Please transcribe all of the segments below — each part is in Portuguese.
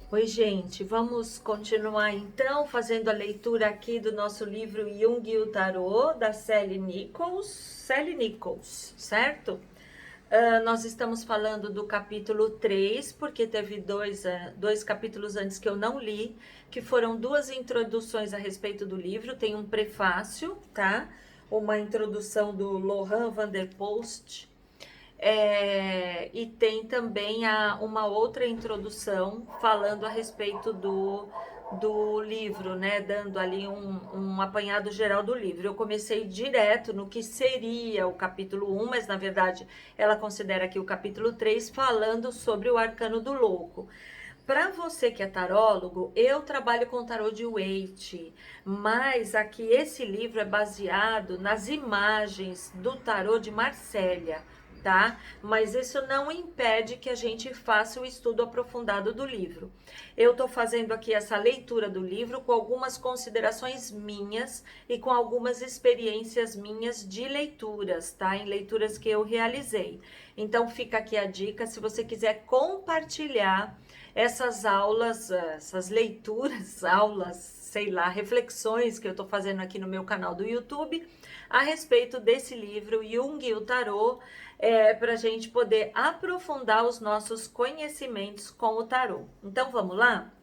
Oi, gente, vamos continuar então fazendo a leitura aqui do nosso livro Jung e o Tarô, da Sally Nichols. Sally Nichols, certo? Nós estamos falando do capítulo 3, porque teve dois capítulos antes que eu não li, que foram duas introduções a respeito do livro. Tem um prefácio, tá? Uma introdução do Lohan van der Post, e tem também uma outra introdução falando a respeito do livro, né? Dando ali um apanhado geral do livro. Eu comecei direto no que seria o capítulo 1, mas na verdade ela considera aqui o capítulo 3, falando sobre o arcano do louco. Para você que é tarólogo, eu trabalho com tarô de Waite, mas aqui esse livro é baseado nas imagens do tarô de Marsella, tá? Mas isso não impede que a gente faça o estudo aprofundado do livro. Eu tô fazendo aqui essa leitura do livro com algumas considerações minhas e com algumas experiências minhas de leituras, tá? Em leituras que eu realizei. Então fica aqui a dica, se você quiser compartilhar essas aulas, essas leituras, aulas, sei lá, reflexões que eu estou fazendo aqui no meu canal do YouTube a respeito desse livro, Jung e o Tarô, para a gente poder aprofundar os nossos conhecimentos com o tarô. Então vamos lá?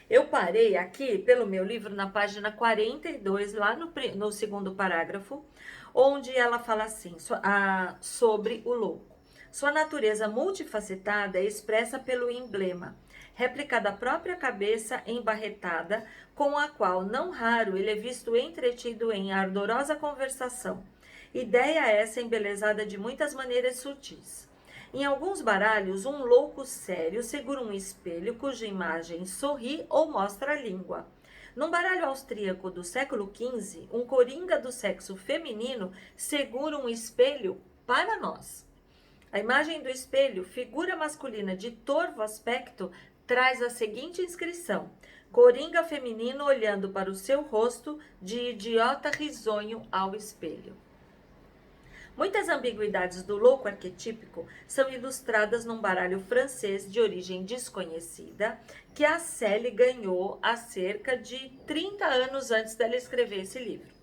Eu parei aqui pelo meu livro na página 42, lá no segundo parágrafo, onde ela fala assim, sobre o louco. Sua natureza multifacetada é expressa pelo emblema, réplica da própria cabeça embarretada, com a qual, não raro, ele é visto entretido em ardorosa conversação. Ideia essa embelezada de muitas maneiras sutis. Em alguns baralhos, um louco sério segura um espelho cuja imagem sorri ou mostra a língua. Num baralho austríaco do século XV, um coringa do sexo feminino segura um espelho para nós. A imagem do espelho, figura masculina de torvo aspecto, traz a seguinte inscrição: coringa feminino olhando para o seu rosto de idiota risonho ao espelho. Muitas ambiguidades do louco arquetípico são ilustradas num baralho francês de origem desconhecida que a Sally ganhou há cerca de 30 anos antes dela escrever esse livro.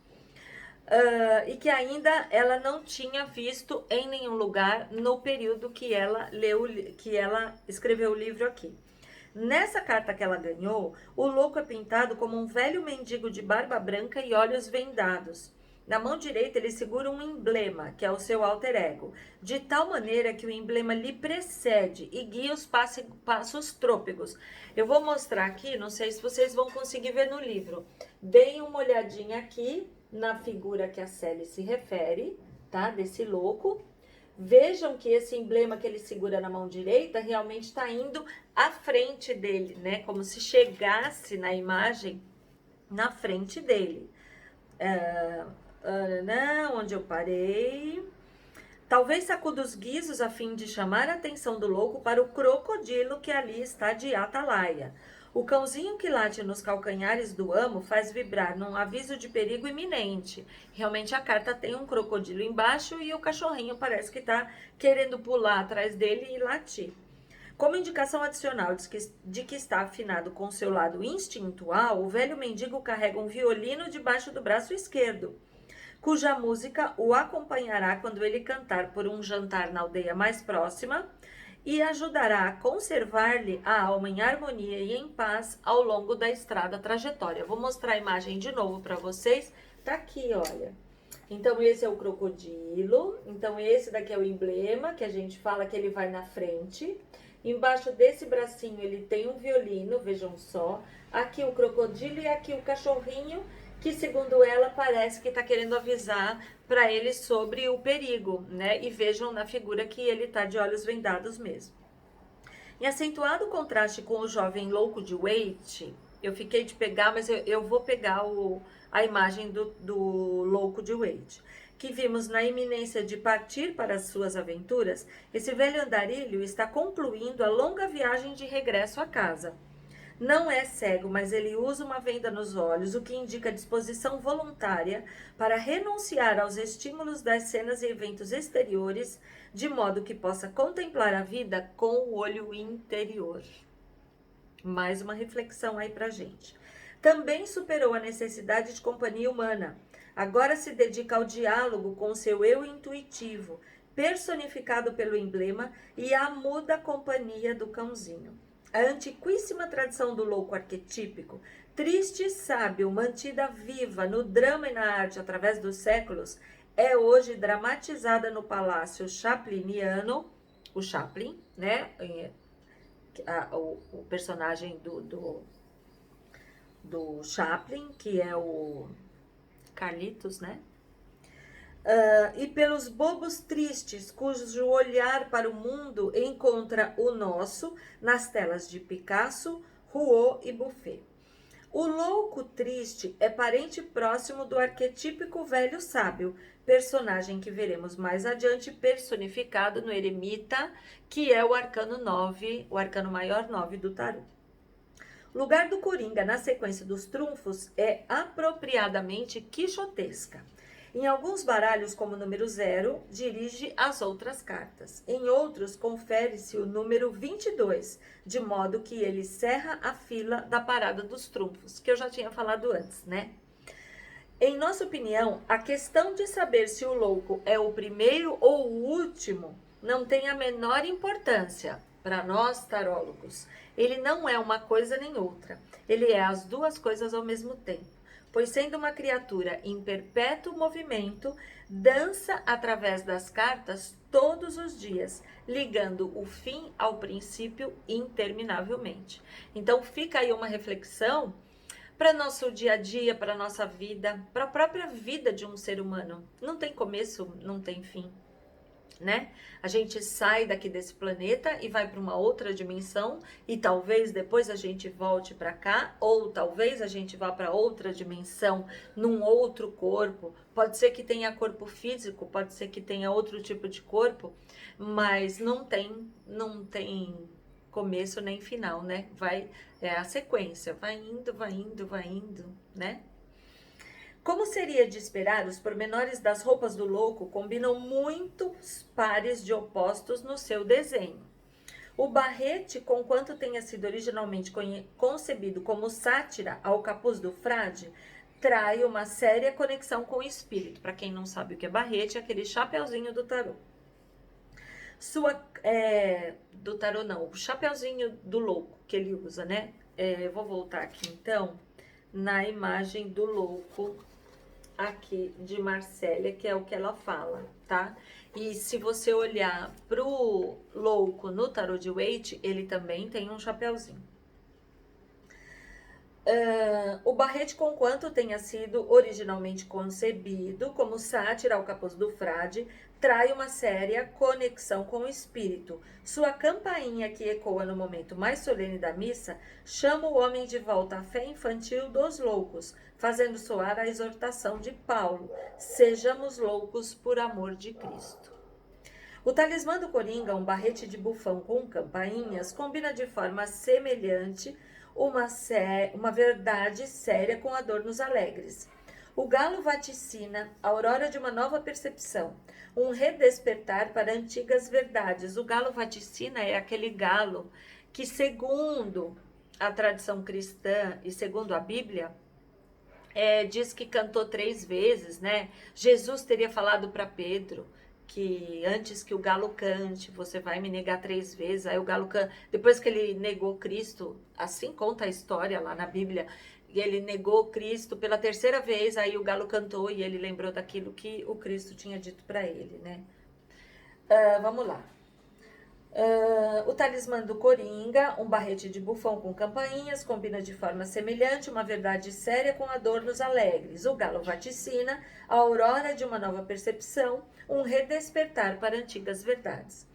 E que ainda ela não tinha visto em nenhum lugar no período que ela escreveu o livro aqui. Nessa carta que ela ganhou, o louco é pintado como um velho mendigo de barba branca e olhos vendados. Na mão direita, ele segura um emblema, que é o seu alter ego, de tal maneira que o emblema lhe precede e guia os passos trôpegos. Eu vou mostrar aqui, não sei se vocês vão conseguir ver no livro. Deem uma olhadinha aqui na figura que a Sally se refere, tá? Desse louco. Vejam que esse emblema que ele segura na mão direita realmente está indo à frente dele, né? Como se chegasse na imagem na frente dele. Onde eu parei? Talvez sacuda os guizos a fim de chamar a atenção do louco para o crocodilo que ali está de atalaia. O cãozinho que late nos calcanhares do amo faz vibrar num aviso de perigo iminente. Realmente a carta tem um crocodilo embaixo e o cachorrinho parece que está querendo pular atrás dele e latir. Como indicação adicional de que está afinado com seu lado instintual, o velho mendigo carrega um violino debaixo do braço esquerdo, cuja música o acompanhará quando ele cantar por um jantar na aldeia mais próxima e ajudará a conservar-lhe a alma em harmonia e em paz ao longo da estrada trajetória. Vou mostrar a imagem de novo para vocês. Tá aqui, olha. Então, esse é o crocodilo. Então, esse daqui é o emblema, que a gente fala que ele vai na frente. Embaixo desse bracinho, ele tem um violino, vejam só. Aqui o crocodilo e aqui o cachorrinho, que segundo ela parece que está querendo avisar para ele sobre o perigo, né? E vejam na figura que ele está de olhos vendados mesmo. Em acentuado contraste com o jovem louco de Waite, eu fiquei de pegar, mas eu vou pegar a imagem do louco de Waite, que vimos na iminência de partir para as suas aventuras. Esse velho andarilho está concluindo a longa viagem de regresso à casa. Não é cego, mas ele usa uma venda nos olhos, o que indica disposição voluntária para renunciar aos estímulos das cenas e eventos exteriores, de modo que possa contemplar a vida com o olho interior. Mais uma reflexão aí pra gente. Também superou a necessidade de companhia humana. Agora se dedica ao diálogo com seu eu intuitivo, personificado pelo emblema, e à muda companhia do cãozinho. A antiquíssima tradição do louco arquetípico, triste e sábio, mantida viva no drama e na arte através dos séculos, é hoje dramatizada no Palácio Chapliniano, o Chaplin, né? O personagem do Chaplin, que é o Carlitos, né? E pelos bobos tristes, cujo olhar para o mundo encontra o nosso nas telas de Picasso, Rouault e Buffet. O louco triste é parente próximo do arquetípico velho sábio, personagem que veremos mais adiante personificado no eremita, que é o arcano 9, o arcano maior 9 do tarô. O lugar do Coringa na sequência dos trunfos é apropriadamente quixotesca. Em alguns baralhos, como o número 0, dirige as outras cartas. Em outros, confere-se o número 22, de modo que ele cerra a fila da parada dos trunfos, que eu já tinha falado antes, né? Em nossa opinião, a questão de saber se o louco é o primeiro ou o último não tem a menor importância para nós tarólogos. Ele não é uma coisa nem outra. Ele é as duas coisas ao mesmo tempo, pois sendo uma criatura em perpétuo movimento, dança através das cartas todos os dias, ligando o fim ao princípio interminavelmente. Então fica aí uma reflexão para nosso dia a dia, para nossa vida, para a própria vida de um ser humano. Não tem começo, não tem fim, né? A gente sai daqui desse planeta e vai para uma outra dimensão e talvez depois a gente volte para cá, ou talvez a gente vá para outra dimensão num outro corpo. Pode ser que tenha corpo físico, pode ser que tenha outro tipo de corpo, mas não tem começo nem final, né? É a sequência, vai indo, né? Como seria de esperar, os pormenores das roupas do louco combinam muitos pares de opostos no seu desenho. O barrete, conquanto tenha sido originalmente concebido como sátira ao capuz do frade, trai uma séria conexão com o espírito. Para quem não sabe o que é barrete, é aquele chapeuzinho do tarô. Do tarô não, o chapeuzinho do louco que ele usa, né? Eu vou voltar aqui então na imagem do louco aqui de Marcélia, que é o que ela fala, tá? E se você olhar pro louco no tarô de Waite, ele também tem um chapeuzinho. O barrete, conquanto tenha sido originalmente concebido como sátira ao capuz do frade, trai uma séria conexão com o espírito. Sua campainha, que ecoa no momento mais solene da missa, chama o homem de volta à fé infantil dos loucos, fazendo soar a exortação de Paulo: sejamos loucos por amor de Cristo. O talismã do Coringa, um barrete de bufão com campainhas, combina de forma semelhante uma verdade séria com adornos alegres. O galo vaticina a aurora de uma nova percepção, um redespertar para antigas verdades. O galo vaticina é aquele galo que, segundo a tradição cristã e segundo a Bíblia, diz que cantou 3 vezes, né? Jesus teria falado para Pedro que antes que o galo cante, você vai me negar 3 vezes. Aí o galo canta, depois que ele negou Cristo, assim conta a história lá na Bíblia, e ele negou Cristo pela 3ª vez, aí o galo cantou e ele lembrou daquilo que o Cristo tinha dito para ele, né? Vamos lá. O talismã do Coringa, um barrete de bufão com campainhas, combina de forma semelhante uma verdade séria com adornos alegres. O galo vaticina a aurora de uma nova percepção, um redespertar para antigas verdades.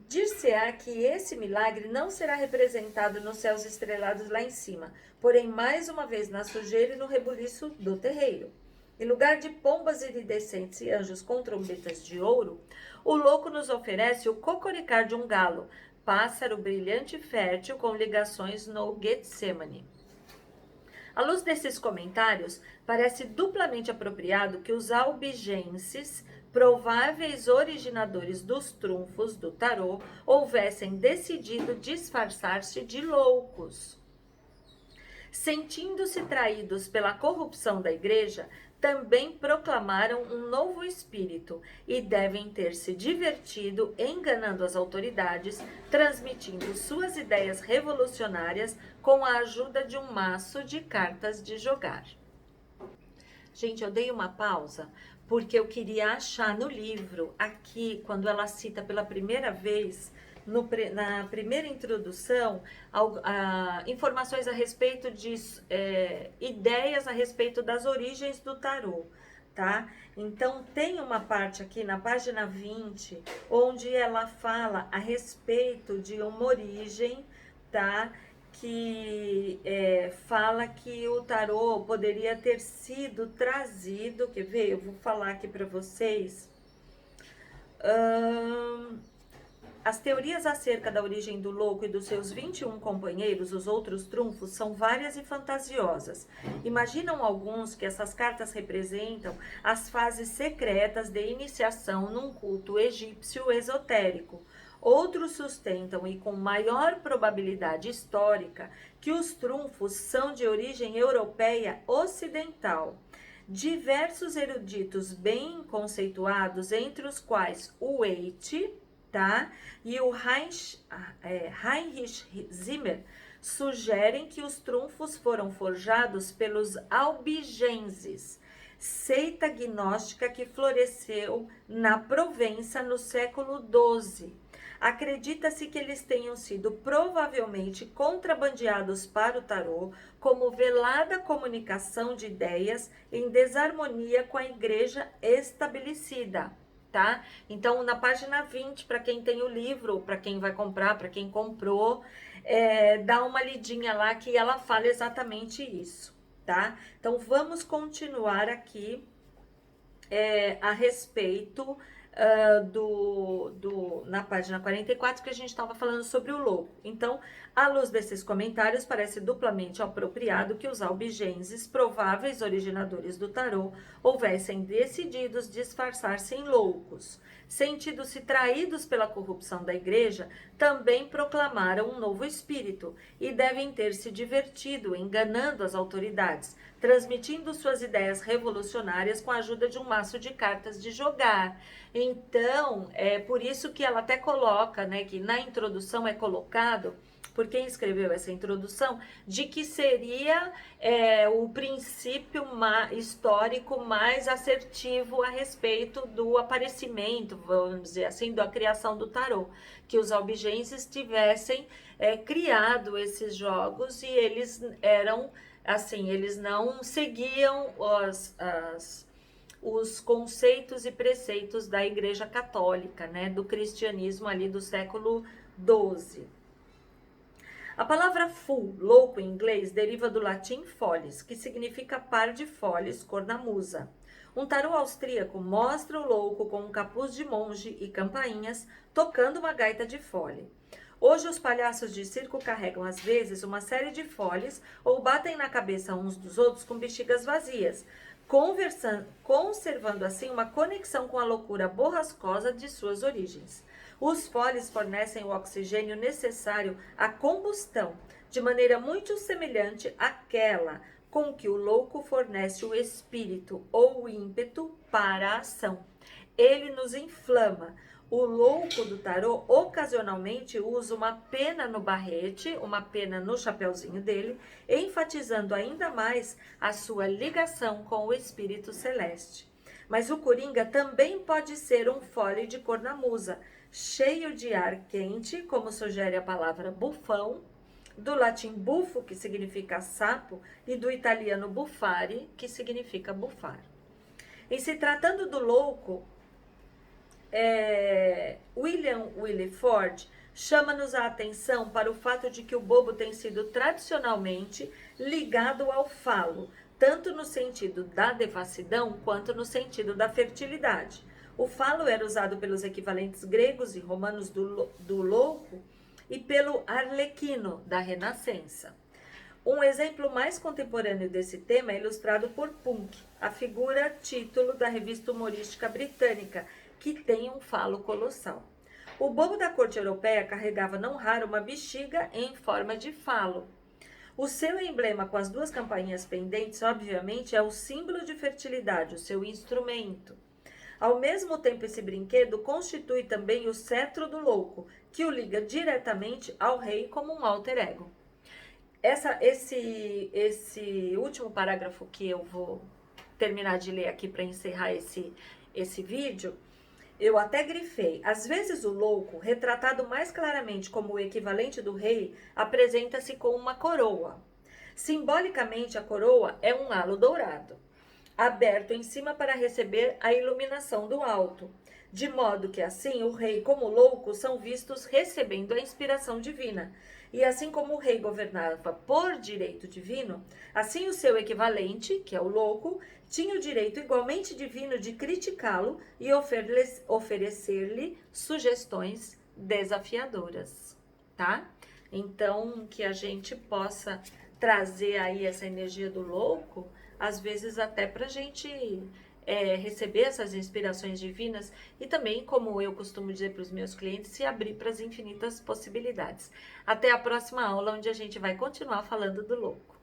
Dir-se-á que esse milagre não será representado nos céus estrelados lá em cima, porém mais uma vez na sujeira e no rebuliço do terreiro. Em lugar de pombas iridescentes e anjos com trombetas de ouro, o louco nos oferece o cocoricar de um galo, pássaro brilhante e fértil com ligações no Getsemane. À luz desses comentários, parece duplamente apropriado que os albigenses, prováveis originadores dos trunfos do tarô, houvessem decidido disfarçar-se de loucos. Sentindo-se traídos pela corrupção da igreja, também proclamaram um novo espírito e devem ter se divertido enganando as autoridades, transmitindo suas ideias revolucionárias com a ajuda de um maço de cartas de jogar. Gente, eu dei uma pausa porque eu queria achar no livro, aqui, quando ela cita pela primeira vez, na primeira introdução, informações a respeito de ideias a respeito das origens do tarô, tá? Então, tem uma parte aqui na página 20, onde ela fala a respeito de uma origem, tá? Que fala que o tarô poderia ter sido trazido, quer ver? Eu vou falar aqui para vocês. As teorias acerca da origem do louco e dos seus 21 companheiros, os outros trunfos, são várias e fantasiosas. Imaginam alguns que essas cartas representam as fases secretas de iniciação num culto egípcio esotérico. Outros sustentam, e com maior probabilidade histórica, que os trunfos são de origem europeia ocidental. Diversos eruditos bem conceituados, entre os quais o Waite, tá? E o Heinrich Zimmer sugerem que os trunfos foram forjados pelos albigenses, seita gnóstica que floresceu na Provença no século XII. Acredita-se que eles tenham sido provavelmente contrabandeados para o tarô como velada comunicação de ideias em desarmonia com a igreja estabelecida. Tá? Então, na página 20, para quem tem o livro, para quem vai comprar, para quem comprou, dá uma lidinha lá que ela fala exatamente isso, tá? Então, vamos continuar aqui a respeito na página 44, que a gente estava falando sobre o louco. Então, à luz desses comentários, parece duplamente apropriado que os albigenses, prováveis originadores do tarô, houvessem decididos disfarçar-se em loucos. Sentindo-se traídos pela corrupção da igreja, também proclamaram um novo espírito e devem ter se divertido enganando as autoridades, transmitindo suas ideias revolucionárias com a ajuda de um maço de cartas de jogar. Então, é por isso que ela até coloca, né, que na introdução é colocado, por quem escreveu essa introdução, de que seria o princípio histórico mais assertivo a respeito do aparecimento, vamos dizer assim, da criação do tarô, que os albigenses tivessem criado esses jogos e eles eram, assim, eles não seguiam os conceitos e preceitos da Igreja Católica, né, do cristianismo ali do século XII. A palavra fool, louco em inglês, deriva do latim folis, que significa par de foles, cornamusa. Um tarô austríaco mostra o louco com um capuz de monge e campainhas, tocando uma gaita de fole. Hoje os palhaços de circo carregam às vezes uma série de foles ou batem na cabeça uns dos outros com bexigas vazias, conservando assim uma conexão com a loucura borrascosa de suas origens. Os foles fornecem o oxigênio necessário à combustão, de maneira muito semelhante àquela com que o louco fornece o espírito ou o ímpeto para a ação. Ele nos inflama. O louco do tarô ocasionalmente usa uma pena no barrete, uma pena no chapeuzinho dele, enfatizando ainda mais a sua ligação com o espírito celeste. Mas o coringa também pode ser um fole de cornamusa, cheio de ar quente, como sugere a palavra bufão, do latim bufo, que significa sapo, e do italiano buffare, que significa bufar. Em se tratando do louco, William Wilberforce chama-nos a atenção para o fato de que o bobo tem sido tradicionalmente ligado ao falo, tanto no sentido da devassidão quanto no sentido da fertilidade. O falo era usado pelos equivalentes gregos e romanos do louco e pelo arlequino da Renascença. Um exemplo mais contemporâneo desse tema é ilustrado por Punk, a figura título da revista humorística britânica, que tem um falo colossal. O bobo da corte europeia carregava não raro uma bexiga em forma de falo. O seu emblema com as duas campainhas pendentes, obviamente, é o símbolo de fertilidade, o seu instrumento. Ao mesmo tempo, esse brinquedo constitui também o cetro do louco, que o liga diretamente ao rei como um alter ego. Esse último parágrafo que eu vou terminar de ler aqui para encerrar esse vídeo, eu até grifei. Às vezes o louco, retratado mais claramente como o equivalente do rei, apresenta-se com uma coroa. Simbolicamente, a coroa é um halo dourado, aberto em cima para receber a iluminação do alto, de modo que assim o rei como o louco são vistos recebendo a inspiração divina. E assim como o rei governava por direito divino, assim o seu equivalente, que é o louco, tinha o direito igualmente divino de criticá-lo e oferecer-lhe sugestões desafiadoras, tá? Então, que a gente possa trazer aí essa energia do louco, às vezes até para a gente receber essas inspirações divinas e também, como eu costumo dizer para os meus clientes, se abrir para as infinitas possibilidades. Até a próxima aula, onde a gente vai continuar falando do louco.